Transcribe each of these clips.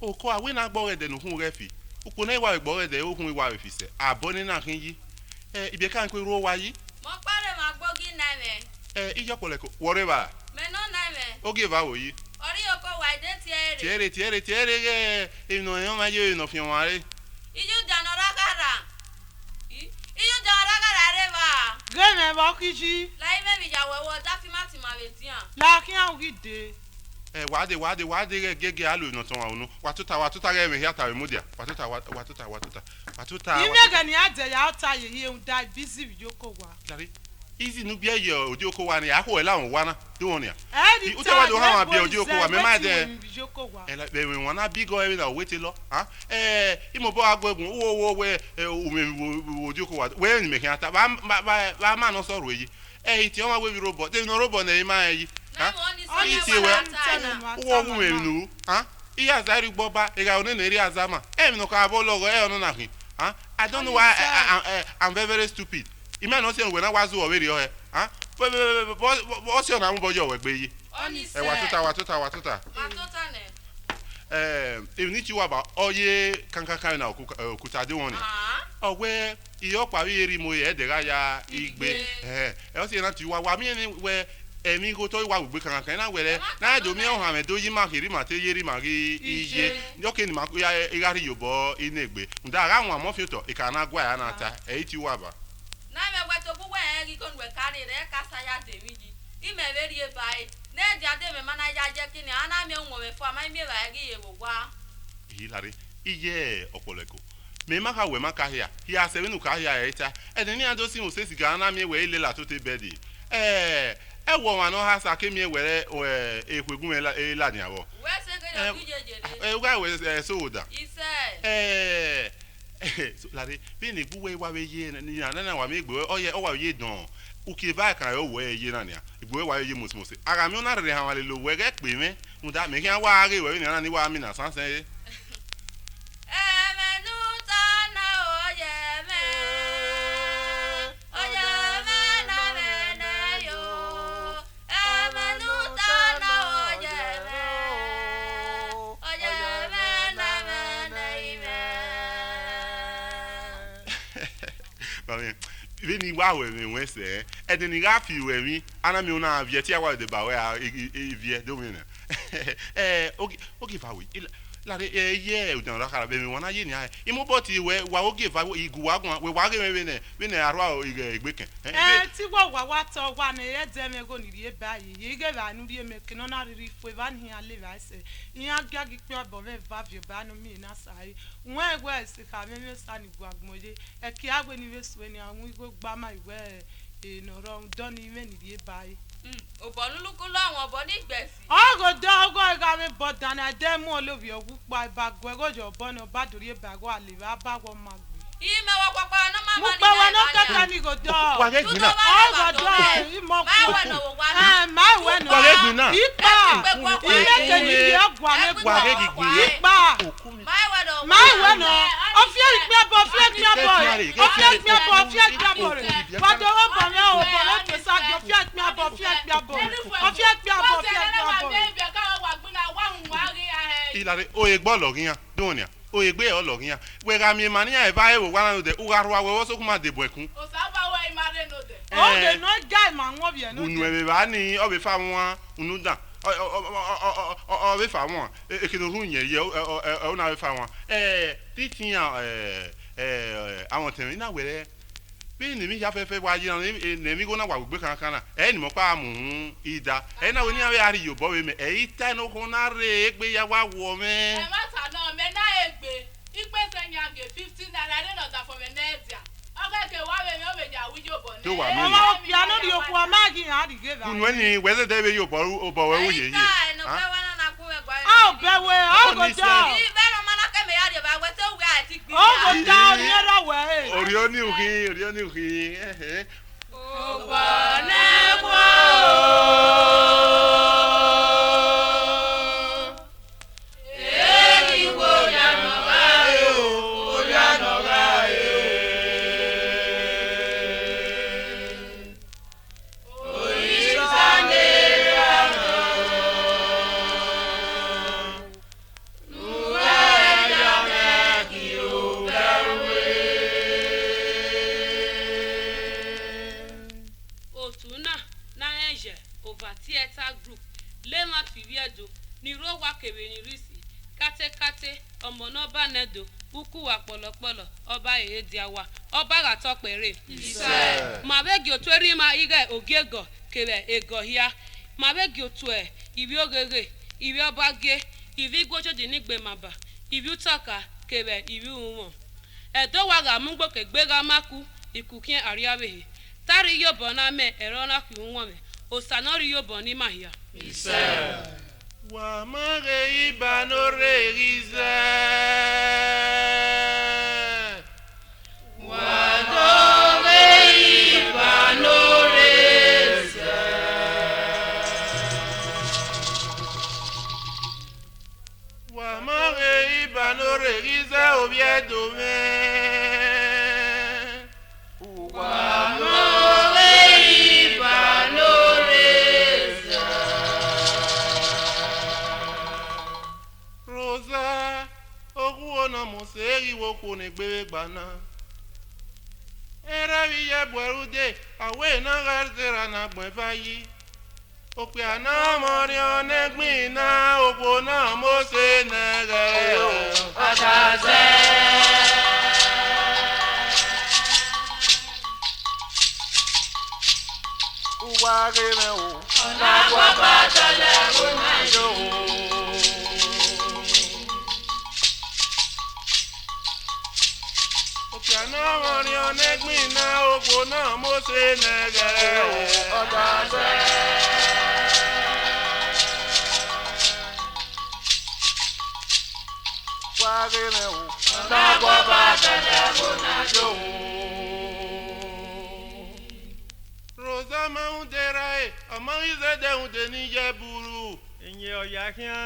oko awe na gbo ede no hu refi uko na iwa gbo ede o hu iwa refi se aboni na kin yi ibe kan ko ro wa yi mo pare ma gbogi na me ijo poleko wore ba me no na me oge ba wo yi ori oko wa de tiere ino yo ma yo no fi won re iju janora gara iju janora gara re ba Gẹ́mẹ̀ bọ́ kíjí. lai me bi ja wewo da fi mati ma be ti an Láàkín àwọn gidi. wade gege alo no ton wa unu watuta re me hiata we mudia watuta Ìmẹ̀gẹ̀ ni àjẹ̀ yà ọ́ta yèyé ń da bísí ìjókòó wa. lari easy nu bia ye odi oko wa ni akọ e la won wa na do won ya Ẹ̀ẹ́dì u te wa do ha wa bia odi oko wa me ma de ìjókòó wa. ela be we won na bigo e na wete lo ha imo bo agbo egun wo we o odi oko wa we ni me hiata ba ma no so ro yi ti o ma we bi robot de no robot na e ma yi ha iti we wo wu me nu ha iya zari gboba e ga oni na eri azama mi no ka bo logo onu na hin ha I don't know why I'm very stupid ime no se we na wazu o we ri o he ha bo se na mu bojo we gbe yi watuta ma tota ne even if you about oye kankan na okuta de won ni owe iyo pa wi eri mo ye de ga ya igbe o se na ti wa mi ni we emi go to wa gbegbe kankan na were na do mi o ha me do yi ma kiri ma te yeri ma ri iye yo ke ni ma ko ya igari yobo inegbe nda ga won mo fi to e kana gwa ya na ta ti wa ba na me we to bu we ri kon we kari re ka sa ya de mi ji ime be ri e bai na ja de me mana ya je kini ana mi nwo me fo ama mi ba ri ye wo gwa lari iye opoleko me ma ka we ma ka hia hia se wenu ka hia eta ni ado si o se siga na mi we ile la to te bedi wo wa no ha sa ke mi were ehwegun la ni awo we se ke ya kujejere we we soda ise so lari bi ni buwe wa we ye ni na wa me gbe o ye o wa ye don uki ba kan yo we ye na ni igbe wa ye musmusi ara mi na re han wa le lo we ge pe me nda me kan wa re we ni na ni wa mi na sansen Vini wa we me se e ni ga fi we mi ana mi una avie ti awa de ba we vie do mi na ogi fa we la ye o dan ra kara be mi wona ye ni ai imo boti we wa ogi fa igu wa gun we wa ge we ne arwa igbe ken ti wo wa to wa na ye de me go ni rie ba yi ge ba nu rie me ke no na ri fo ba ni ale ba se yan ga gi pe obo me va vie ba no mi na sai won egwe se ka me sa ni bu agmoje e ki agbe ni we so ni awun igo gba ma iwe no ro don ni me ni rie ba yi oboluluku lo awon obo ni gbesi ogo ga me bodan na de mu olobi ogu pa ba gwe go jo bo no ba dori e ba go ale ba ba wo ma gbe ime wo papa no mama ni mo pa wa no kaka ni go do wa ge gbina ogo do imo ku ma we no wo wa ma we no wa ge gbina ipa ile ke ni ye gwa me wa ge gbina ipa ma we no ofie ikpe bo wa do wo bo me o bo me to sa go ofie ikpe bo ilare oye gbo login ya do ni oye gbe o login ya we ga mi mani ya e ba e wo wa na de u ga ro wa we wo so kuma de bo ekun o sa ba we ma de no de o de no guy ma won bi e no unu e ba ni o be fa won unu dan o be fa won e ke no ru yen ye o na be fa won ti tin ya àwọn temi na were bi ni mi ya fefe wa yi na mi go na wa gbe kan na ni mo pa mu ida na we ni awe ari yobo we me ita no ko na re egbe ya wa wo me ma sa no me na egbe ipe senya ge 15 naira le no ta for me netia oga ke wa we me o be ja wi yobo ne do wa me o piano di oku amagi ha di ge ba unu ni we se de be yobo o bo we wo ye ye ah be we o go do oh go down near way ori oni uhi Oba negwa Nuga ọmọ náà bá nẹ́dọ̀ ukwu wa kpọlọkpọlọ ọba ediawa ọba gatọkpere ma begi otu eri ma ige ogego kere ego hia ma begi otu ibi ogege ibi ọbage ibi gwojo dị n'igbe maba ibi ụtọka kere ibi ụmụ edowa ga-amụgbo ka gbega maku ikukie ariabeghị tari yobo na me erona ku nwome osanori yobo ni mahia wa mare ibanore rize wa dore ibanore rize wa mare ibanore rize obiedome Moseri woko ne gbere gbana era wiye bwerude awe na garzera na gbevayi ope ana mori onegbin na ogbo na mose nege ataze uwa gene o na gwa batale una yo Piano mori onegbin na ogbo na mose negere ọdọọdẹ. Wágìrì wò. Ọ̀dàgbọ́ bá tẹ̀lé kó náà jó. Rosa máa ń dera ẹ̀, ọmọ ìṣẹ̀dẹ̀ ń dè níjẹ́ burú. Ìyẹn ọ̀yà kíá.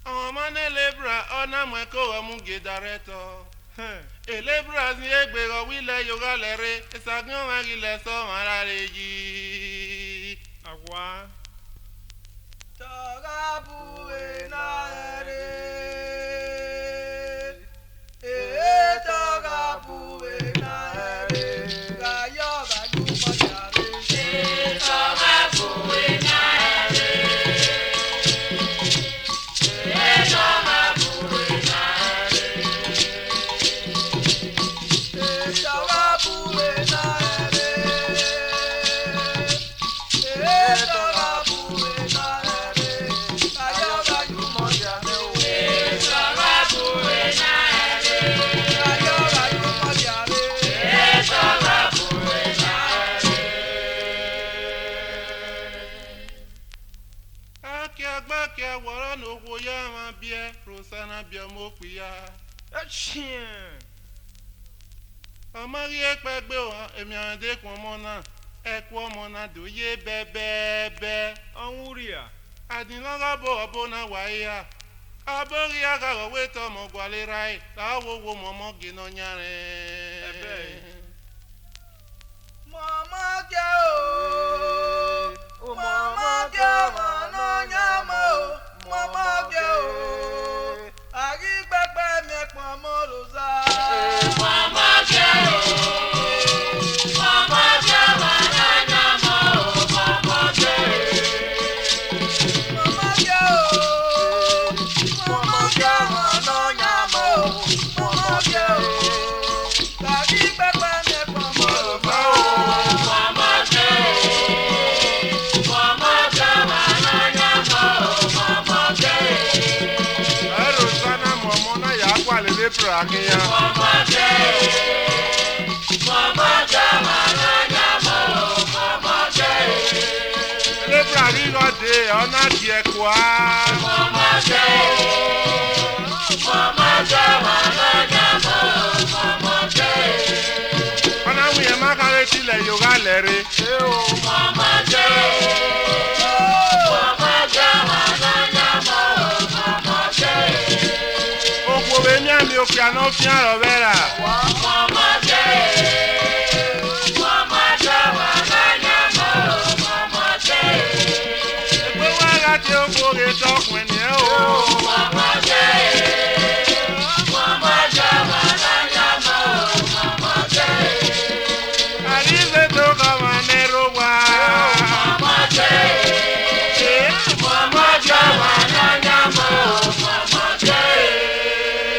Àwọn ọmọ náà lè bra ọ̀nà mẹ́kọ̀ọ́ ọmú gèdàrẹ́ tọ́. Elebras ni egbero wile yoga lere esagnon agile so marare ji agwa toga buena ere toga buena ere ga yoga yuma yare toga buena ere toga buena Rosana biamokuya Amari ekpegbe o emi ande kun ọmọ náà eku ọmọ náà do ye bẹbẹbẹ onwuria adinlọgọ bo ọbọ náà wáyà abori agagọ wetọ ọmọ gwalera ẹ láwọwọ mọmọ gínà nyarẹ. mọmọ jẹ o mọmọ jẹ mọnà nyàmọ o mọmọ jẹ o. Rosa. Mama Joe, Mama Joe, Mama Joe, Mama Joe, Mama Joe, Mama Joe, Mama Joe, Kaki Papa me Mama Joe, Mama Joe, Mama Joe, Mama Joe. Rosana Momona ya kwa lele prakia. Mama Joe, Mama Joe, Mama Joe. Le prakia de ona die kwa. Mama Joe, Mama Joe, Mama Joe. Ona wiye makare ti le yoga lere. Mama Joe, Mama Joe, Mama Joe. Okwo be mi ami opiano fian ro vera. Mama Joe, Mama Joe, Mama Joe. Egbe wa ga ti okwo ge tokun ni o. Mama Joe, Mama Joe, Mama Joe. Arize to ka manero wa. Mama Joe, Mama Joe, Mama Joe.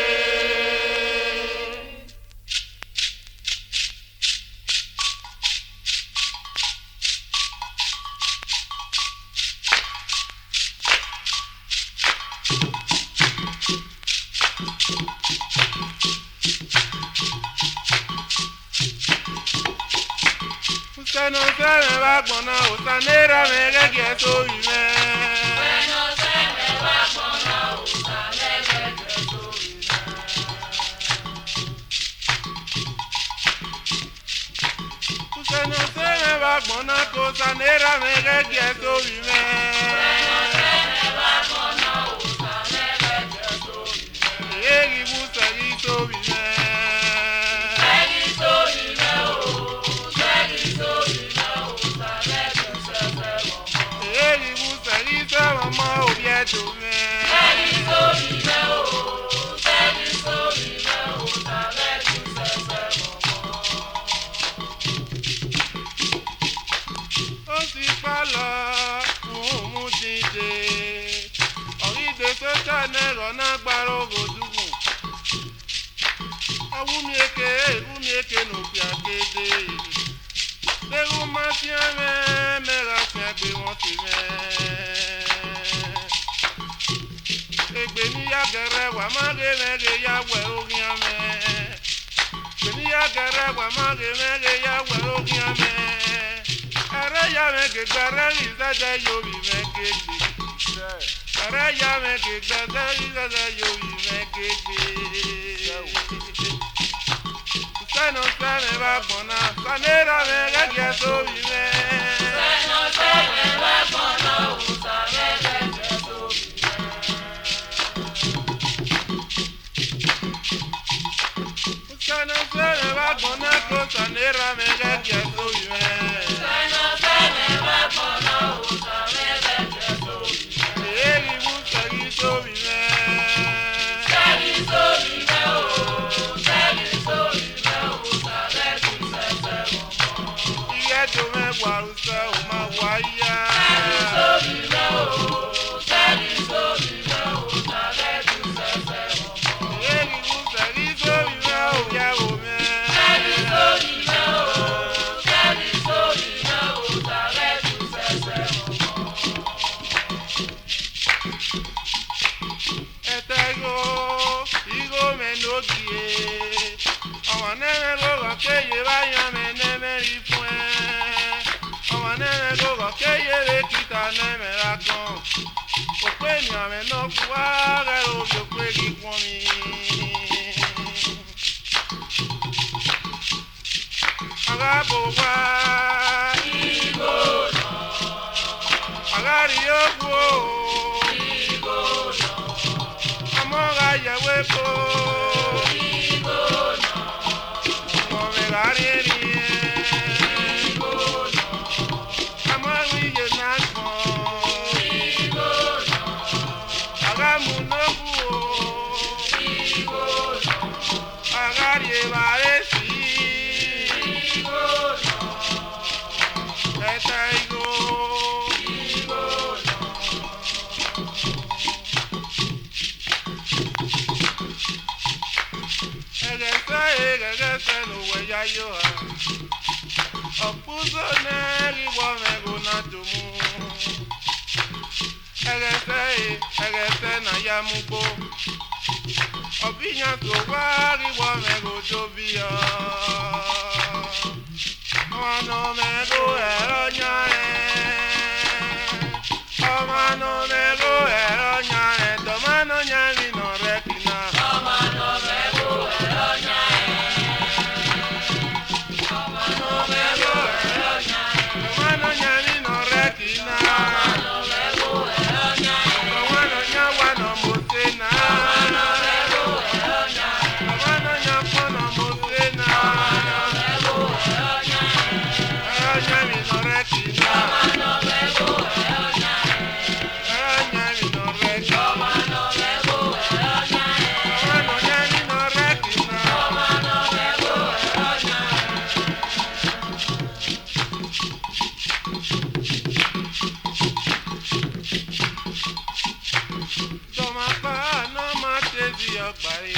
Usted no se me va a poner, usted negra me que soy Usted no se me va a poner, cosa negra me que soy Mama, oh, yeah, do me. Oh, si pala, oh, dide. Oh, ide so chane rona gbaro godugu. Awumieke no piakede. Leru matia me ratia gbe won ti me. Egbeni ya gere wa mage ya we orin ame. Egbeni ya gere wa mage ya we orin ame. Are ya me ke gbere izade yo bi me kegbe. Are ya me ke gbere izade yo bi me kegbe. Sano se me va bona, sanera me que so bi me. Sano se me va bona, sanera que so bi me. Sano se me va bona, sanera me que so bi me. Sano se me va bona, sanera que so bi me. Eri busagi so bi me. Sagi so bi me o, sagi so bi me. Do me warusa o ma waya. Sagi so bi me o, sagi so bi me o, sagi so se mo. Egi bu sagi so bi me o ya o me. Sagi so bi me o, sagi so bi me o, sagi so se mo. Igo me no gie. Awa nene go ke ye ba ya me nene ri fun. Que lleve quita me la con o peña me no cuaga o yo cuegi con mi aga boba igo no aga rio go igo no amoga ya hueco igo no mo me la Opuso neri wame guna tumu. Egese na yamubo. Obinya so wari wame go jobia. Omano me go ero nyare. Omano me go ero nyare. Tomano nyami no rekina. Omano me go ero nyare. Pare,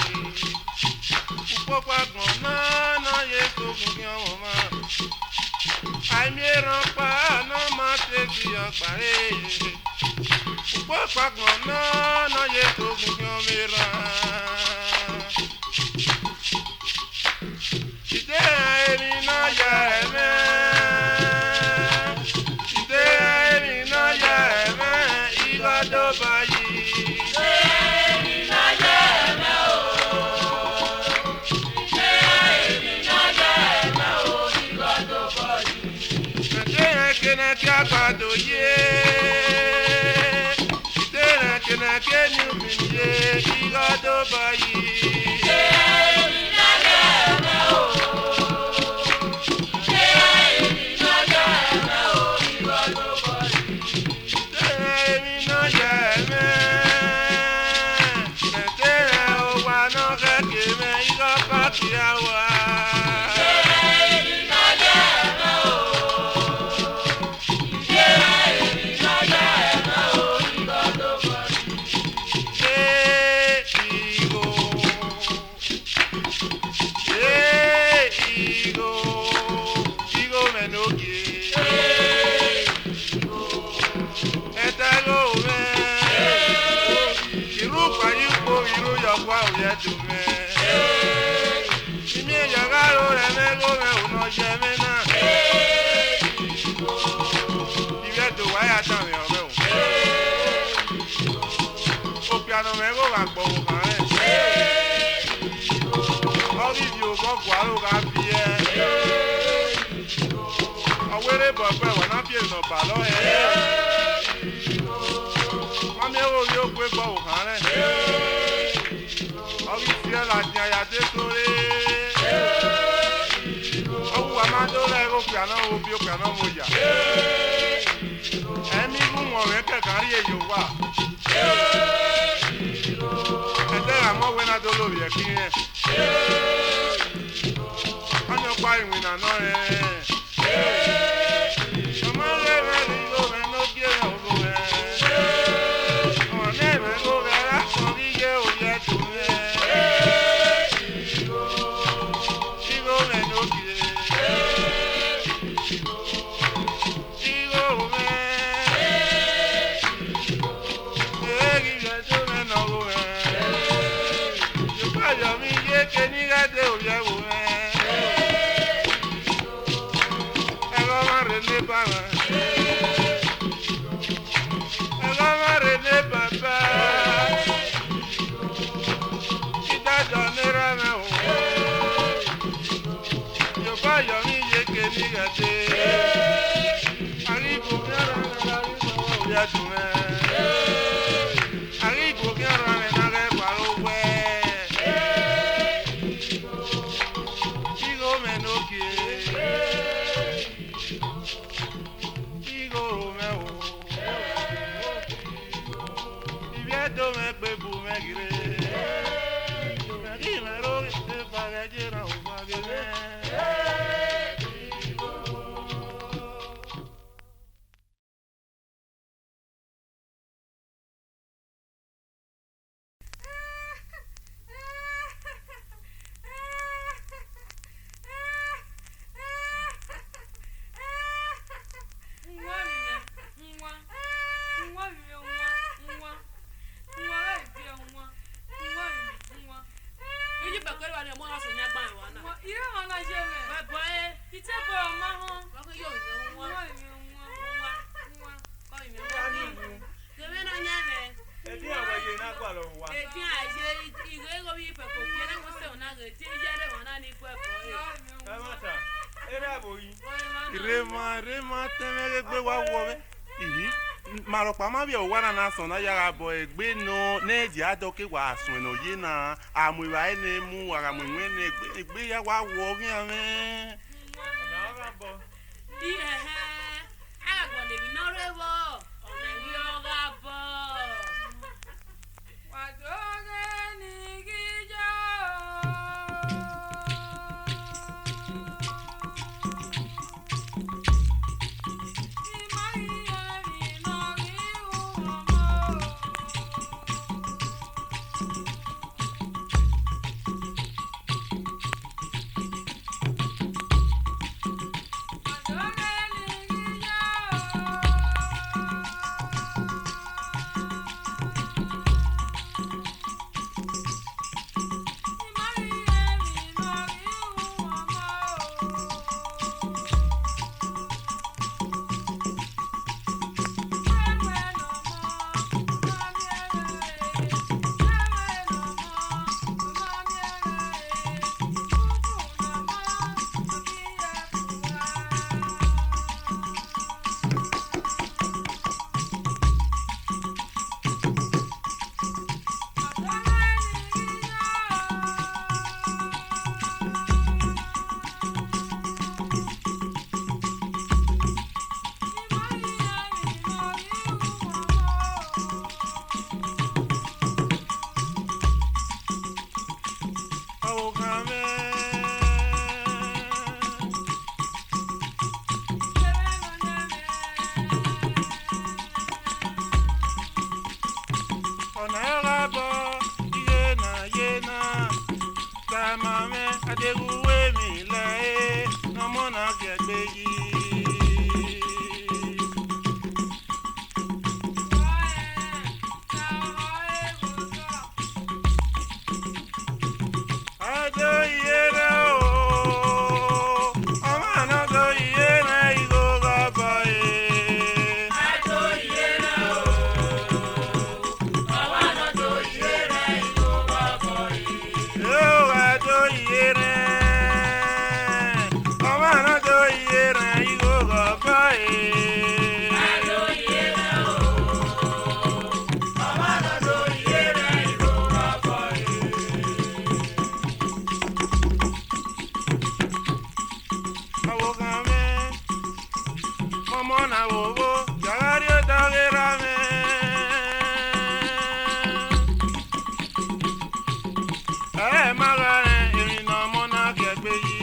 no ye to kene ke agbado ye itere kene ke nyumi ye igodo bayi na ya bo egbe no neji adoke wa asun no ye na amuwa ene mu ara mu ene egbe ya wa wo rin ame na ra bo agbo le bi no rewo ona ri oga bo wa doge ni gijo ukame. Onarabo yena tamame adeguwe mi le no mona kegbe yi. Ado yere o amana do yere igo gaba e. Ado yere o amana do yere igo gaba e. Yo ado yere amana do yere igo gaba e. Ado yere o amana do yere igo gaba e. Awokame, momona wowo, jagario dagerame. Magare, irina mona kegbe yi.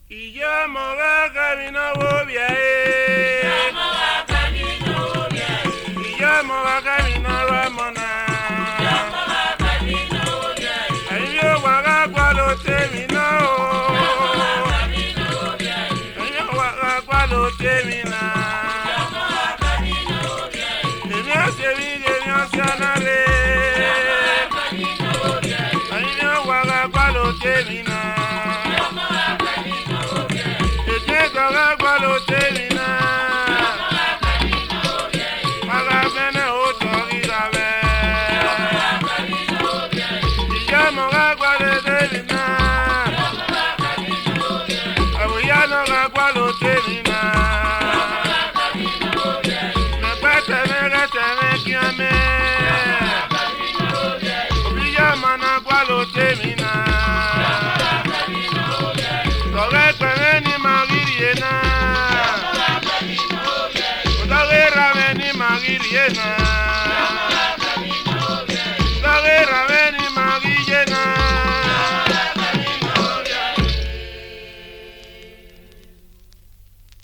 Iya moga kamina wo bia e. Iya moga kamina wa mona. Ayo waga kwalo temina o. Ayo waga kwalo temina. Emi asemi emi asianare. Ayo waga kwalo temina. Doga kwalo temina. Maga bene o tori rabe. Iya moga kwalo temina. Abuya noga kwalo temina. Me pete me kiame. Obiya mana kwalo temina. Doga kwene ni magiriena. Dogera veni magiriena. Dogera veni magiriena.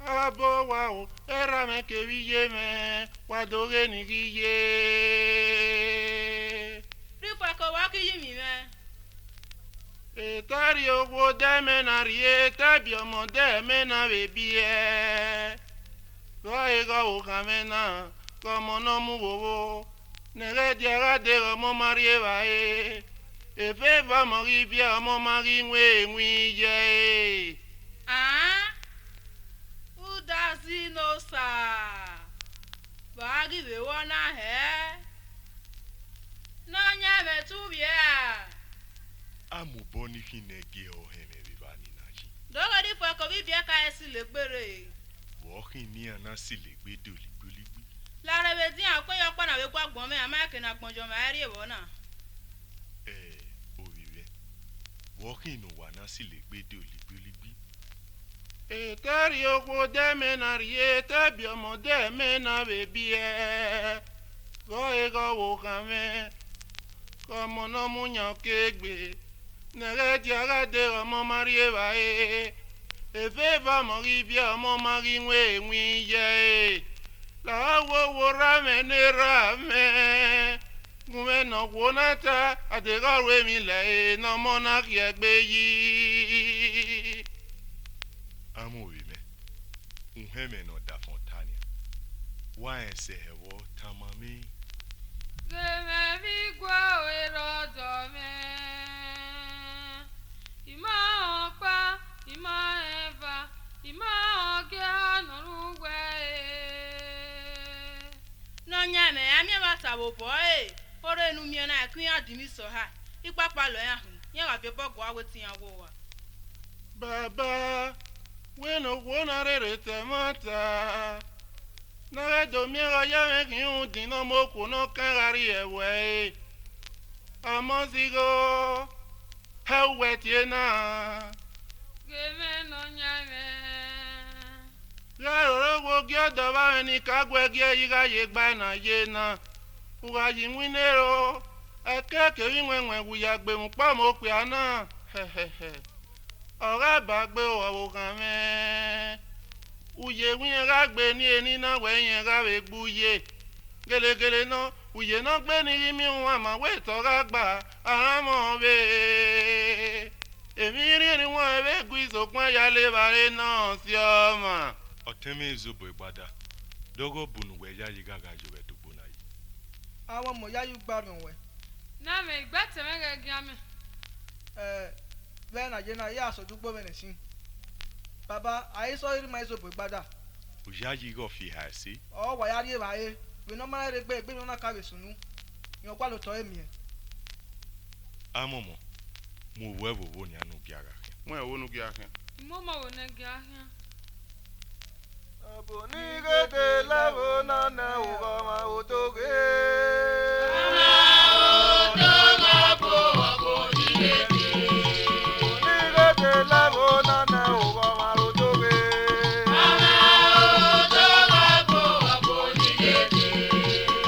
Abo wow, era me que villeme, wadoge ni giye. Ripa ko wa ki yimi me. Etari ogwo deme na rie tabi omo deme na bebie. Go ego ukame na como no mu wowo. Nere diara de omo marie va e. Efe va mori bia omo mari nwe ye. Ah? Who does he know, sir? Bagi we wanna he? No nyame tu bia. Amuboni hinege ohene vivani naji. Dogo di po ko bi bia ka esi le gbere. Wohin ni anasi legbe doligboligbi. La rebe din akoy opa na we gwa gbon me amake na gbonjo ma ri ewo na. Ovive. Wohin no wanasi legbe doligboligbi. Etari ogwo deme na rie tabi omo deme na bebie. Go ego ukame. Como no muño kegbe. Nere diara de omo marie va e. Efe va mori bia omo mari nwe ye. La wo rame ne rame. Gume no wonata adega we mi le no mona kiegbe yi. Amuvime. Unheme no da fontania. Wa ense hewo tamami. Zeme mi gwa we rodo me. Ima opa, ima eva, ima oge anurugwe. No nyame ami wa sabo boy. Ore nu mi na akun adimi so ha. Ipapa lo ya hu. Yen wa be bogo awetin awo wa. Baba, we no wona re temata. Nare do miero ya me ki un dino mo ko no karari ewe. Amozigo. Hewe tiena. Geme no nyame. Ya rogo gyo do ba ni kagwe gye yiga ye gba na ye na. Uga yi winero. Eke ke wi wenwe wu ya gbe mu pa mo pe ana. Hehehe. Ora ba gbe o kan me. Uye win ra gbe ni eni na we yen ra we gbuye. Gelegele no uye no gbe ni mi un ama we to ra gba ara mo be. Èmi rí ni wọ́n ewé gu ìsòpin ayálé bare náà sí ọmọ. Ọtẹmẹ ezobo ìgbàdà dọgọ bunu wẹyà yìí gàgà jù wẹ dùgbò náà yìí. Àwọn ọmọ yá yóò gbádùn wẹ̀. Na me igba teme ga giame. Bẹ́ẹ̀ nàjẹ́ náà yá àsọdúgbò mẹ́rin sí. Bàbá àyíṣọ́ irí máa ń sọ̀bù ìgbádà. Òyà yìí gọ̀ fi hà sí. Ọ̀ wà yá rí èbà ayé. Ìwé máa ń rẹ gbé ìgbé náà kárẹ̀ sùnú. Ìyàn pa ló tọ́ èmi ẹ̀. Amọ̀mọ̀ mo wọ ẹ̀wọ̀wọ̀ ní àánú bí ara rẹ̀. Wọ́n ẹ̀ wọnú gí ahẹ́. Mo mo wo na ga ahia. Abonigede lavo nana ugama otoge. Abonigede lavo nana ugama otoge.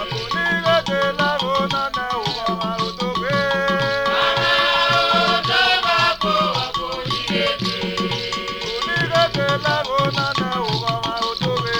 Abonigede lavo nana ugama otoge. Abonigede lavo nana ugama otoge.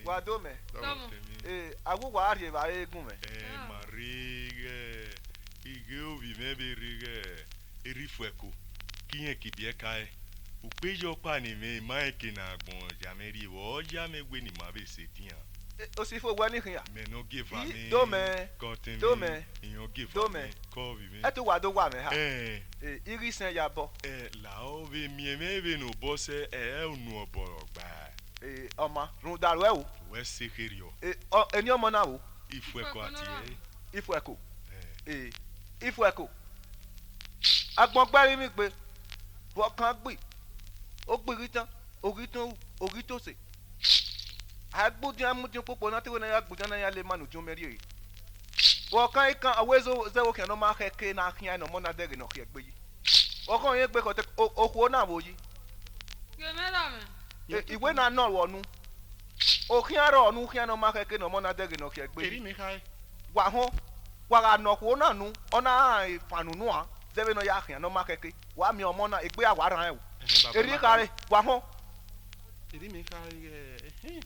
Wadome. Agugwa ari ba egun me. Marie ige obi me berige erifueko kiyen kibie kai upejo pa ni me maike na agbon jameri wo jamegwe ni ma be setian. O si fo gwa ni kan ya. Me no give me. Dome. Dome. Iyan give Dome. Ko bi me. E to wa do wa me ha. Iri sen ya bo. La o be mi me be no bo se unu oboro gba. Ọma run daru e o. We sekerio. Eni ọmọ na o. Ifueko ati Ifueko. Ifueko. Agbon gbari mi pe bo kan gbe. O gbiri tan, ori to se. Agbudin amudin popo na tewo na ya gbudin na ya le manu jun meri e. Wo kan ikan awezo zewo kan no ma keke na kian no mo na dere no ke gbe yi. Wo kan yen gbe ko te okuo na wo yi. Geme la me. Ìwé náà nọ wọnú òkín àrọ ọ̀nù kí ẹnu máa kẹ́kẹ́ ní ọmọ náà dẹ́gẹ̀ náà kí ẹ gbé Èrí mi ká ẹ. wà hàn wàrà nọ̀kú náà nù ọ̀nà ìfànùnú à dẹ́gẹ̀ náà yà kí ẹnu máa kẹ́kẹ́ wà mí ọmọ náà ìgbé àwárà ẹ̀ wò èrí kárẹ̀ wà hàn. Èrí mi ká ẹ.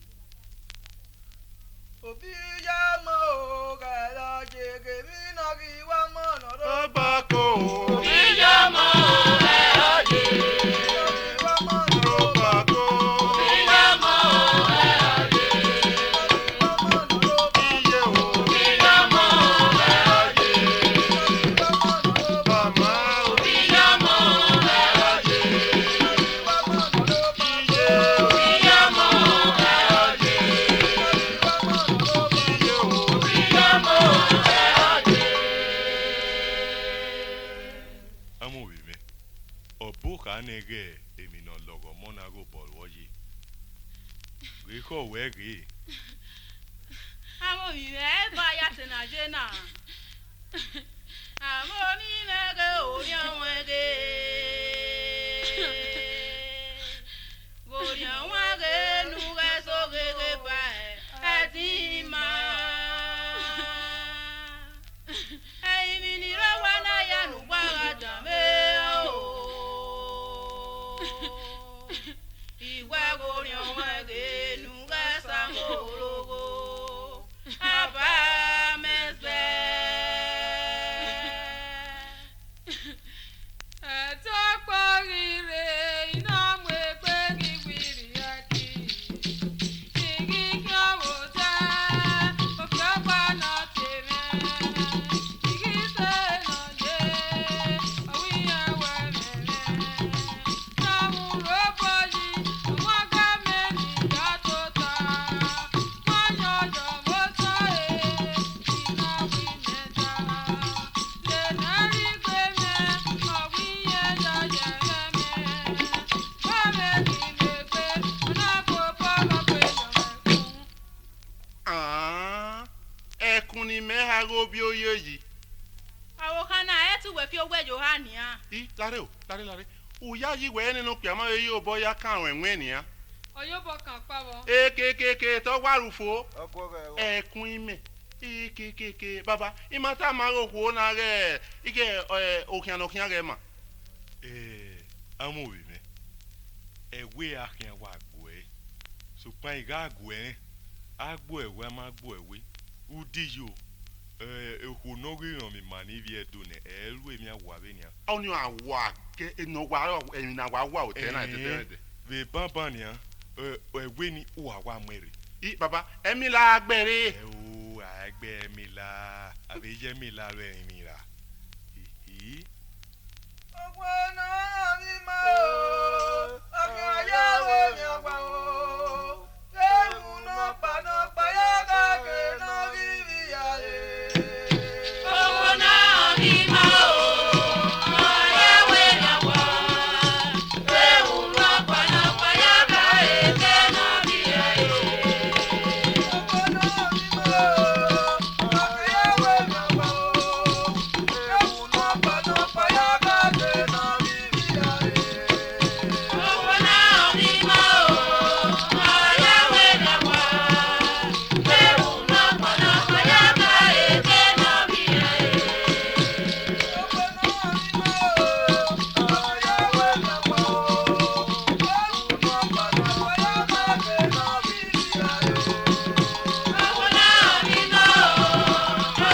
Òbí yá mọ́ o kẹ̀lá jègè mí náà kí wá mọ́ ọ̀nà rẹ̀. Ó bá kó o. Òbí yá mọ́ o kẹ̀lá jègè mí náà kí wá mọ́ ọ̀nà rẹ̀. Ó bá kó o. Nege emi no logo monago bol woji. Giko wegi. Amo yire ba ya se na je na. Amo ni nege o yan wege. Go yan ago bi oye yi Awokana etu we fi ogwe Johania. I lare o lare uya yi we nínú pe ama ye o boya kan enwe ni ya Oyobo kan pa wo. ekekeke to warufo Ọgbọ́n ekun ime ekekeke baba imata ma ro ko na re ike okian re ma Amobi me. Ewe akin wa agbo e. Supan iga agbo e. Agbo ewe ama agbo ewe. Udi yo. Eho no ri ran mi ma ni bi edo ne. Elu emi awa be ni a. oni awa ke no wa emi na wa o te na te de Be baba ni a. Ewe ni o awa mere. I baba emi la agbere O agbe mi la. Abi je mi la lo emi ra. Hi. ọgbọ́n náà mi máa o. Ọkàn ayáwó mi ọgbà o. Ewu náà panápa yá káàkiri náà rírí ayé. Owó náà ní máa o, ọ̀yẹ́wé lọ́wọ́. Ewu lọ́pọ̀lọpọ̀ yára èké náà bí ayé. Ọgbọ́n náà mi máa o. Ọkàn ayáwó mi ọgbà o. Ewu náà panápa yá káàkiri náà rírí ayé. Owó náà ní máa o, ọ̀yẹ́wé lọ́wọ́. Ewu lọ́pọ̀lọpọ̀ yára èké náà bí ayé. Owó náà ní máa o,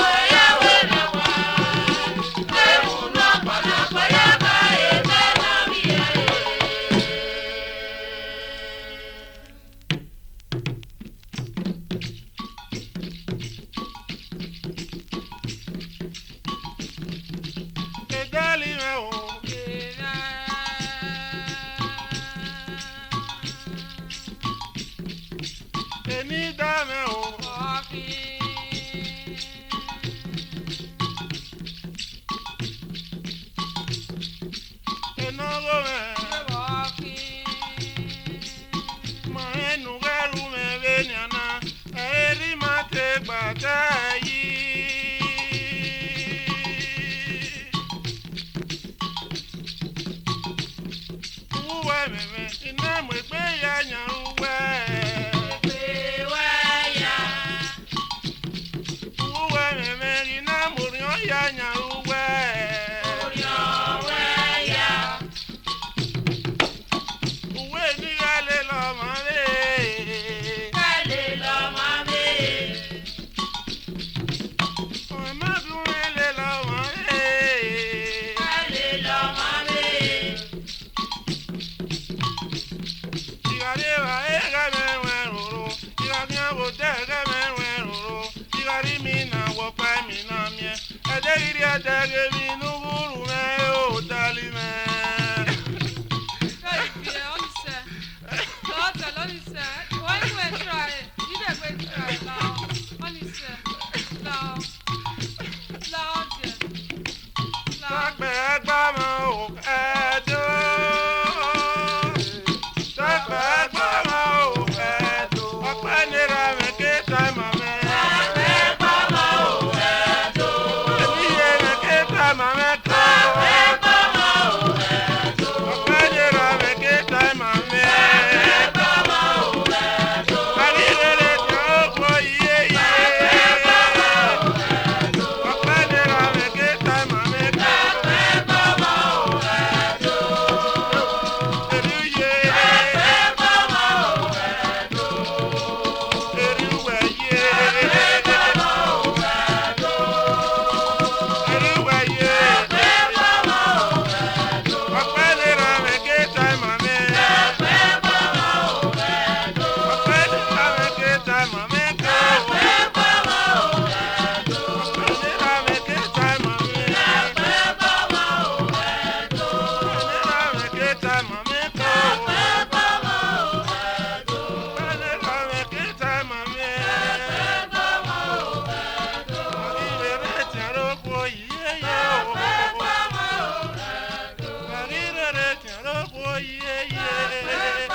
ọ̀yẹ́wé lọ́wọ́. Ewu lọ́pọ̀lọpọ̀ yára èké náà bí ayé. edali me o eni da me o enogo me ma enu geru me beniana eri mate gbata yi uwe meme ina mo gbe ya yan uwe uwe meme ina mo ri ya yan uwe uwe ni gale lo ma le ma du le lo ma le Tigare va ega me weruru, tigare abo tege me weruru, tigare mi na wo pa mi na mie, edegiri edege mi nuguru me o tali me. Takbe egba me o edo, takbe egba me o edo, ọpẹ nira me ke ta ma me. Emi ye me ke ta ma me ko. Ọpẹ nira me ke ta ma me. Arirere ti o ko iye iye. Ọpẹ nira me ke ta ma me ko. Eriye. Eriwe ye. Eriwe ye. Ọpẹ nira me ke ta ma me. Ọpẹ nira me ke ta ma me ko. Ọpẹ nira me ke ta ma me. Yeah.